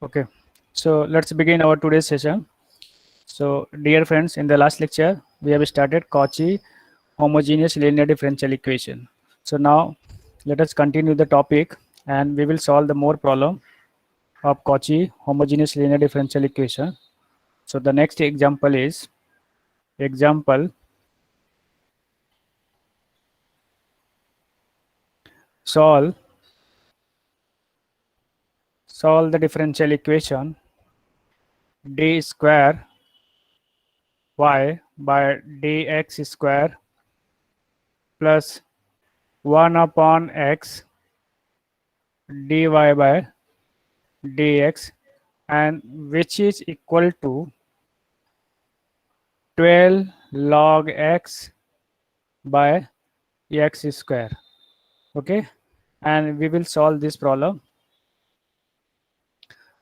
Okay, so let's begin our today's session. So, dear friends, in the last lecture, we have started Cauchy homogeneous linear differential equation. So now, let us continue the topic, and we will solve the more problem of Cauchy homogeneous linear differential equation. So the next example is example solve solve the differential equation d square y by dx square plus 1 upon x dy by dx, and which is equal to 12 log x by x square. Okay, and we will solve this problem.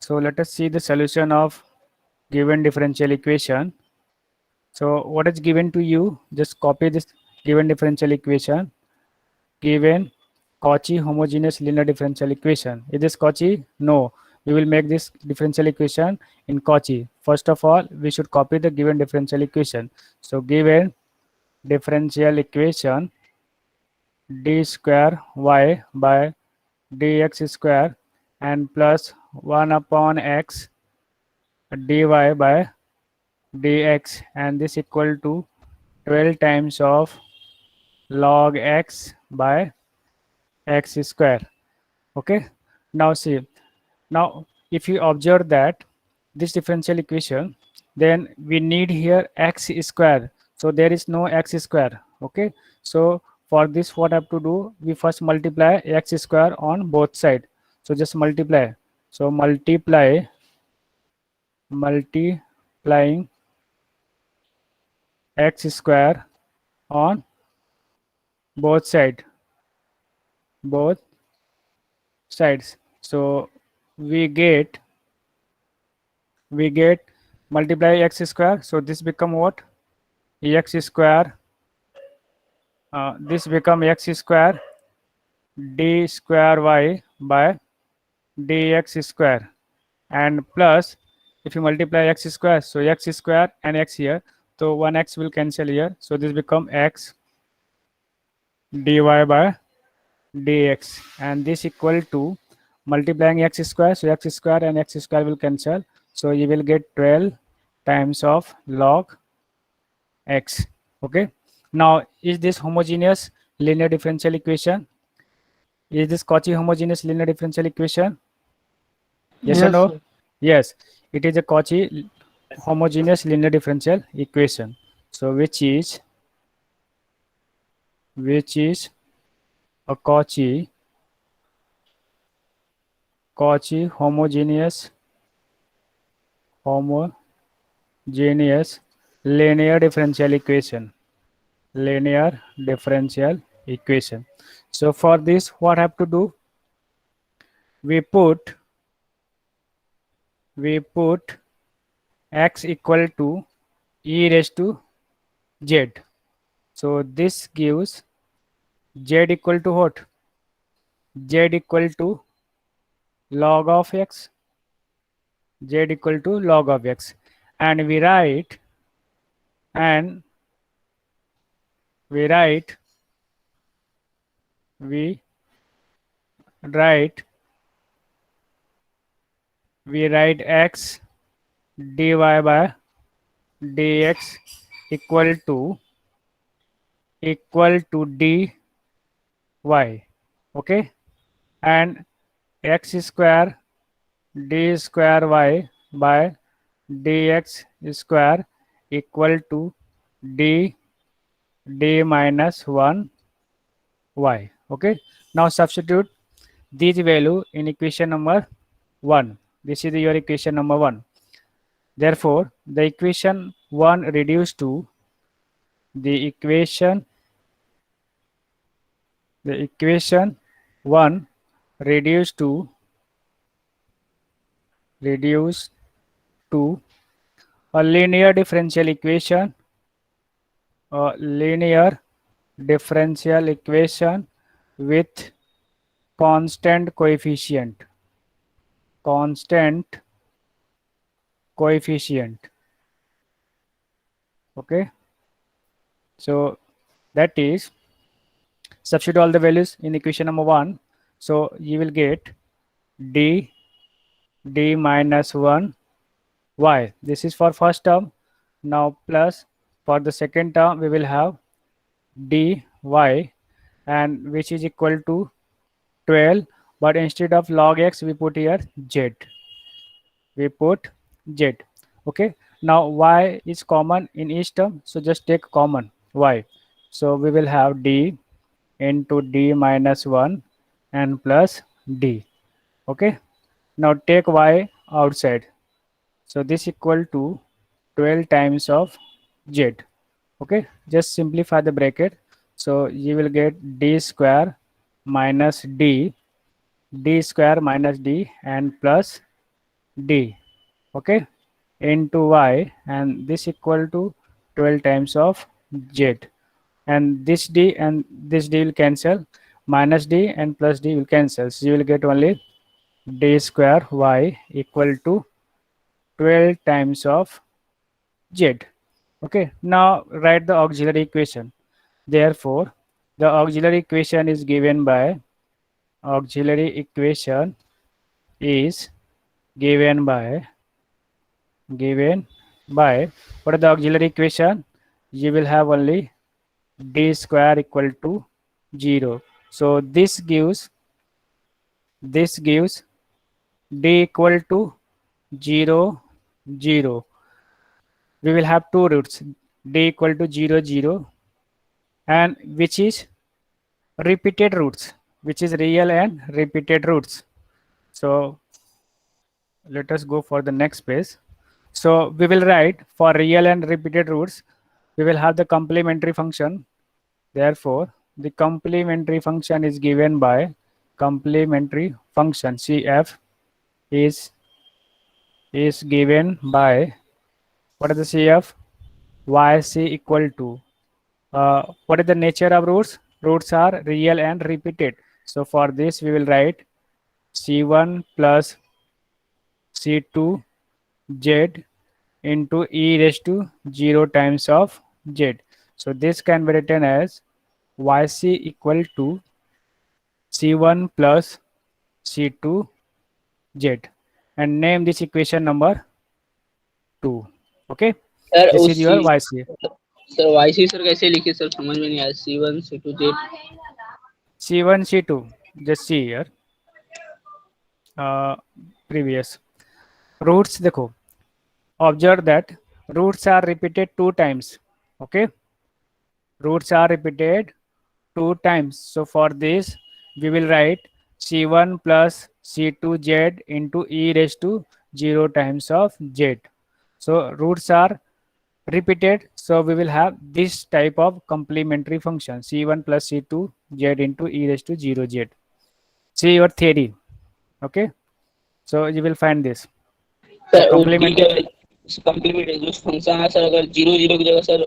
So let us see the solution of given differential equation. So what is given to you, just copy this given differential equation. Given Cauchy homogeneous linear differential equation. Is this Cauchy? No. We will make this differential equation in Cauchy. First of all, we should copy the given differential equation. So given differential equation d square y by dx square and plus 1 upon x dy by dx, and this equal to 12 times of log x by x square. Okay, now see, now if you observe that this differential equation, then we need here x square, so there is no x square. Okay, so for this what I have to do, we first multiply x square on both sides. So just multiply, so multiplying x square on both both sides. So we get we get multiply x square, so this become what, x square, this become x square d square y by dx square, and plus if you multiply x square, so x square and x here, so one x will cancel here, so this become x dy by dx, and this equal to multiplying x square, so x square and x square will cancel, so you will get 12 times of log x. Okay, now is this homogeneous linear differential equation? Is this Cauchy homogeneous linear differential equation? Yes or Yes, no? sir. Yes, it is a Cauchy homogeneous linear differential equation. So which is a Cauchy homogeneous linear differential equation. Linear differential equation. So for this, what have to do? We put x equal to e raised to z. So this gives z equal to what? Z equal to log of x. Z equal to log of x, and and we write we write we write x dy by dx equal to dy. Okay, and x square d square y by dx square equal to d minus 1 y. Okay, now substitute these value in equation number 1. This is your equation number 1. Therefore the equation 1 reduced to the equation 1 reduced to reduced to a linear differential equation, a linear differential equation with constant coefficient, constant coefficient. Okay, so that is, substitute all the values in equation number 1. So you will get d minus 1 y. This is for first term. Now plus for the second term we will have dy, and which is equal to 12, but instead of log x we put here z. We put z. Okay, now y is common in each term, so just take common y. So we will have d into d minus 1 and plus d. Okay, now take y outside, so this equal to 12 times of z. Okay, just simplify the bracket, so you will get d square minus d square minus d and plus d. Okay, into y, and this equal to 12 times of z, and this d will cancel, minus d and plus d will cancel, so you will get only d square y equal to 12 times of z. Okay, now write the auxiliary equation. Therefore the auxiliary equation is given by, auxiliary equation is given by what is the auxiliary equation? You will have only d square equal to 0. So this gives d equal to 0, 0. We will have two roots, d equal to 0, 0, and which is repeated roots, which is real and repeated roots. So let us go for the next page. So we will write, for real and repeated roots we will have the complementary function. Therefore the complementary function is given by, complementary function CF is given by, what is the CF? YC equal to, what is the nature of roots? Roots are real and repeated. So for this we will write C1 plus C2 Z into e raised to 0 times of z. So this can be written as yc equal to c1 plus c2 z, and name this equation number 2. Okay, sir this is उस your चीज yc. Sir YC sir कैसे लिखे sir, समझ में नहीं आया। C1 C2 Z। C1 C2, just see here, previous roots देखो, observe that roots are repeated 2 times. Okay, roots are repeated 2 times. So for this we will write c1 plus c2z into e raised to 0 times of z. So roots are repeated, so we will have this type of complementary function, c1 plus c2z into e raised to 0 z. See your theory. Okay, so you will find this. So sir वो ठीक complementary, है, complement जो function है sir, अगर 0 0 की जगह sir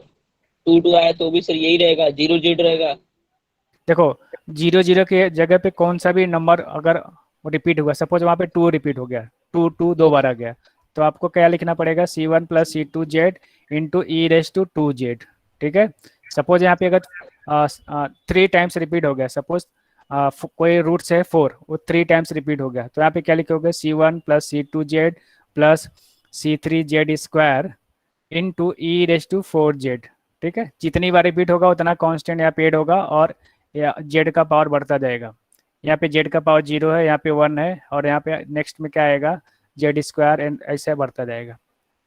2 2 आया तो भी सर यही रहेगा, 0 Z रहेगा। देखो 0 0 के जगह पे कौन सा भी नंबर अगर रिपीट हुआ, सपोज वहां पे 2 रिपीट हो गया, 2 2 दो बार आ गया, तो आपको क्या लिखना पड़ेगा, c1 plus c2z into e raise to 2z. ठीक है, सपोज यहाँ पे अगर 3 टाइम्स रिपीट हो गया, सपोज कोई रूट्स है 4, वो 3 टाइम्स रिपीट हो गया, तो यहाँ पे क्या लिखोगे, c1 plus c2z plus c3z square into e raise to 4z. ठीक है, जितनी बार रिपीट होगा उतना कांस्टेंट यहाँ पे ऐड होगा, और या जेड का पावर बढ़ता जाएगा. यहाँ पे जेड का पावर 0 है, यहाँ पे 1 है, और यहाँ पे नेक्स्ट में क्या आएगा, जेड स्क्वायर, एंड ऐसे बढ़ता जाएगा.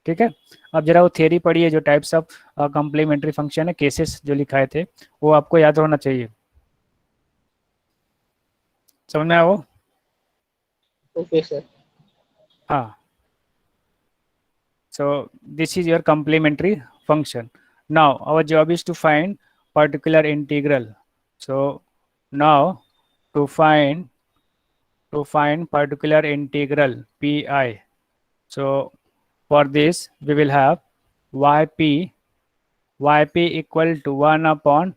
ठीक है, अब जरा वो थियरी पढ़िए, जो टाइप्स ऑफ कॉम्प्लीमेंट्री फंक्शन है, केसेस जो लिखाए थे वो आपको याद होना चाहिए. समझ में आया वो? Okay sir. हाँ, so this is your complementary function. Now our job is to find particular integral. So now to find particular integral pi, so for this we will have yp equal to 1 upon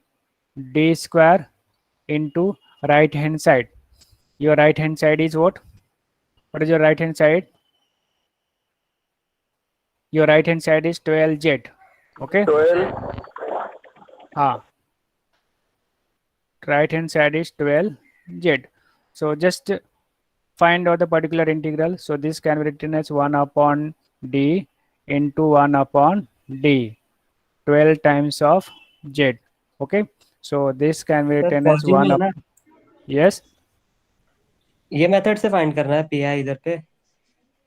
d square into right hand side. Your right hand side is what is your right hand side? your right hand side is 12z. Okay, 12 हाँ, right hand side is 12z. So just find out the particular integral. So this can be written as 1 upon d into 1 upon d, 12 times of z. Okay, so this can be sir written as coaching में 1 है up. ना, Yes. ये method से find करना है P I इधर पे।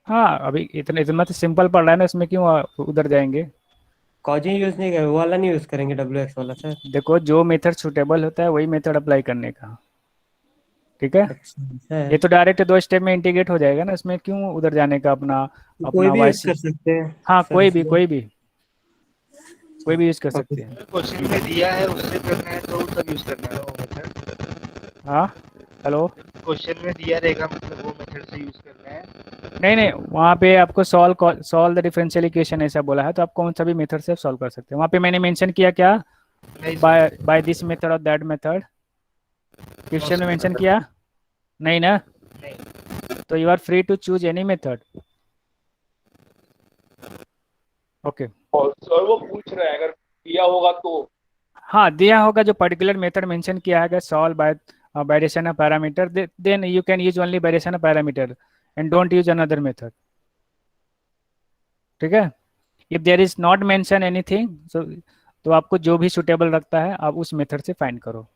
हाँ, अभी इतना इतना तो सिंपल पड़ रहा है ना, इसमें क्यों उधर जाएंगे। कॉचिंग यूज नहीं करेंगे, वो वाला नहीं यूज करेंगे डब्ल्यू एक्स वाला सर। देखो, जो मेथड सुटेबल होता है वही मेथड अप्लाई करने का, ठीक है। अच्छा सर, ये तो डायरेक्ट 2 स्टेप में इंटीग्रेट हो जाएगा ना, इसमें क्यों उधर जाने का अपना तो कोई अपना भी यूज वाइस। कर सकते हैं हाँ, सर इसमें। कोई भी यूज कर ओके सकते हैं। क्वेश्चन में दिया है उससे करना है तो तब यूज करना है वो मेथड। हाँ, हेलो। क्वेश्चन में दिया रहेगा मतलब वो मेथड से यूज करना है। नहीं नहीं, वहाँ पे आपको सॉल्व द डिफरेंशियल इक्वेशन ऐसा बोला है, तो आप कौन सा भी मेथड से सॉल्व कर सकते हैं। वहाँ पे मैंने मेंशन किया क्या, नहीं बाय दिस मेथड और दैट मेथड, क्वेश्चन में मेंशन किया नहीं ना। नहीं। तो you are free to choose any method. Okay, sir वो पूछ रहे हैं अगर दिया होगा तो। हाँ, दिया होगा जो पर्टिकुलर मेथड मेंशन किया है, solve by variation of parameter, then you can use only variation of parameter and don't use another method, ठीक है। If there is not mention anything, so तो आपको जो भी सुटेबल लगता है आप उस मेथड से फाइंड करो,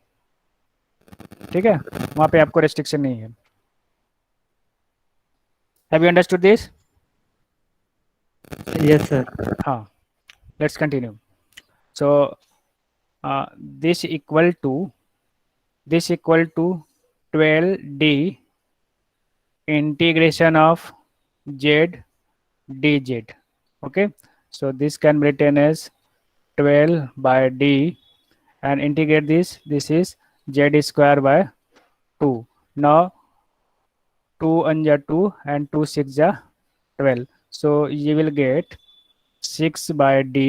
ठीक है। वहाँ पे आपको रेस्ट्रिक्शन नहीं है। Have you understood this? Yes sir. हाँ, let's continue. So this equal to 12d integration of z dz. Okay, so this can be written as 12 by d and integrate this. This is z square by 2. Now 2 and 2 and 2 6 12. So you will get 6 by d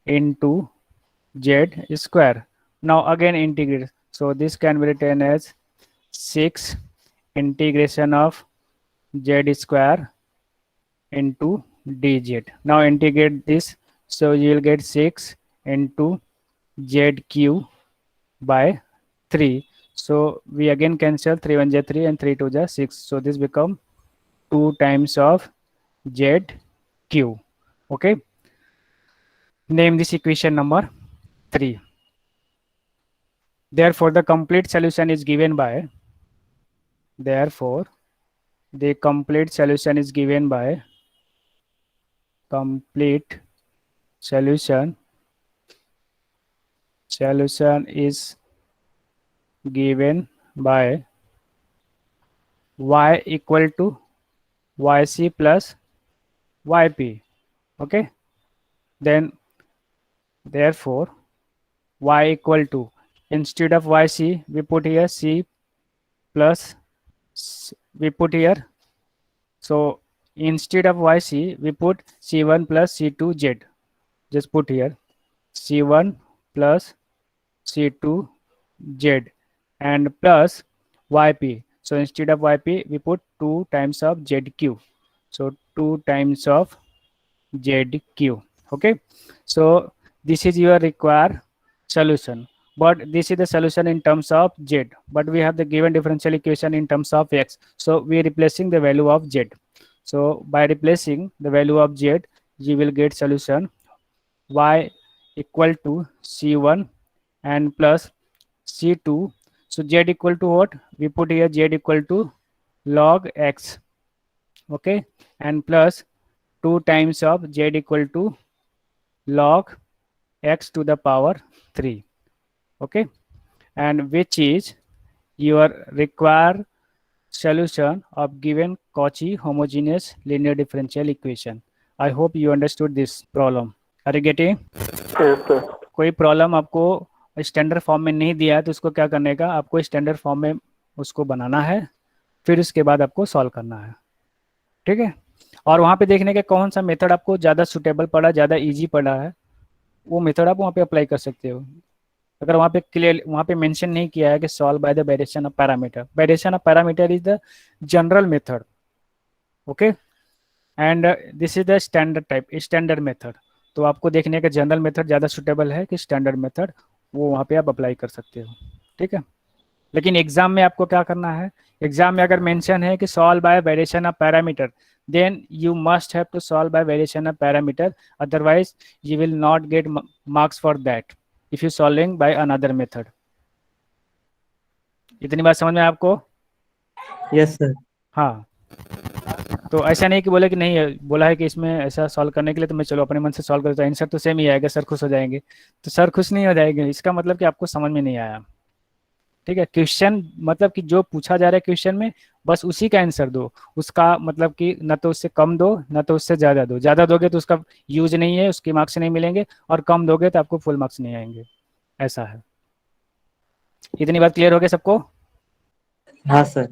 into z square. Now again integrate. So this can be written as 6 integration of z square into dz. Now integrate this. So you will get 6 into z cube by 3. So we again cancel 3 1 3 and 3 2 6. So this become 2 times of z cube. Okay. Name this equation number 3. Therefore, the complete solution is given by, therefore, the complete solution is given by, complete solution is given by y equal to yc plus yp. Okay, then therefore y equal to, instead of yc we put here c plus we put here, so instead of yc we put c1 plus c2z. Just put here c1 plus c2z and plus yp. So instead of yp we put 2 times of z cube. So 2 times of z cube. Okay, so this is your required solution, but this is the solution in terms of z, but we have the given differential equation in terms of x, so we are replacing the value of z. So by replacing the value of z, you will get solution y equal to c1 and plus c2. So z equal to what, we put here z equal to log x. Okay, and plus 2 times of z equal to log x to the power 3. Okay, and which is your required solution of given Cauchy homogeneous linear differential equation. I hope you understood this problem. Are you getting? कोई problem आपको standard form में नहीं दिया है तो उसको क्या करने का, आपको स्टैंडर्ड फॉर्म में उसको बनाना है, फिर उसके बाद आपको सॉल्व करना है, ठीक है। और वहाँ पे देखने का कौन सा मेथड आपको ज़्यादा सुटेबल पड़ा, ज़्यादा इजी पड़ा है, वो मेथड आप वहाँ पे अप्लाई कर सकते हो। अगर वहाँ पे क्लियर वहाँ पे मेंशन नहीं किया है कि solve by the variation of parameter, variation of parameter is the general method. Okay, and this is the standard type, standard method. तो आपको देखने का जनरल मेथड ज़्यादा सुटेबल है कि स्टैंडर्ड मेथड, वो वहाँ पे आप अप्लाई कर सकते हो, ठीक है। लेकिन एग्जाम में आपको क्या करना है, एग्जाम में अगर मेंशन है कि solve by variation of parameter, then you must have to solve by variation of parameter, otherwise you will not get marks for that if you solving by another method। इतनी बात समझ में आया आपको? Yes sir. हाँ, तो ऐसा नहीं कि बोले कि नहीं बोला है कि इसमें ऐसा सॉल्व करने के लिए तो मैं चलो अपने मन से सॉल्व करता हूँ, आंसर तो सेम ही आएगा, सर खुश हो जाएंगे। तो सर खुश नहीं हो जाएंगे, इसका मतलब कि आपको समझ में नहीं आया, ठीक है। क्वेश्चन मतलब कि जो पूछा जा रहा है क्वेश्चन में, बस उसी का आंसर दो, उसका मतलब कि न तो उससे कम दो न तो उससे ज़्यादा दो। ज़्यादा दोगे तो उसका यूज नहीं है, उसके मार्क्स नहीं मिलेंगे, और कम दोगे तो आपको फुल मार्क्स नहीं आएंगे, ऐसा है। इतनी बात क्लियर हो गया सबको? हाँ सर।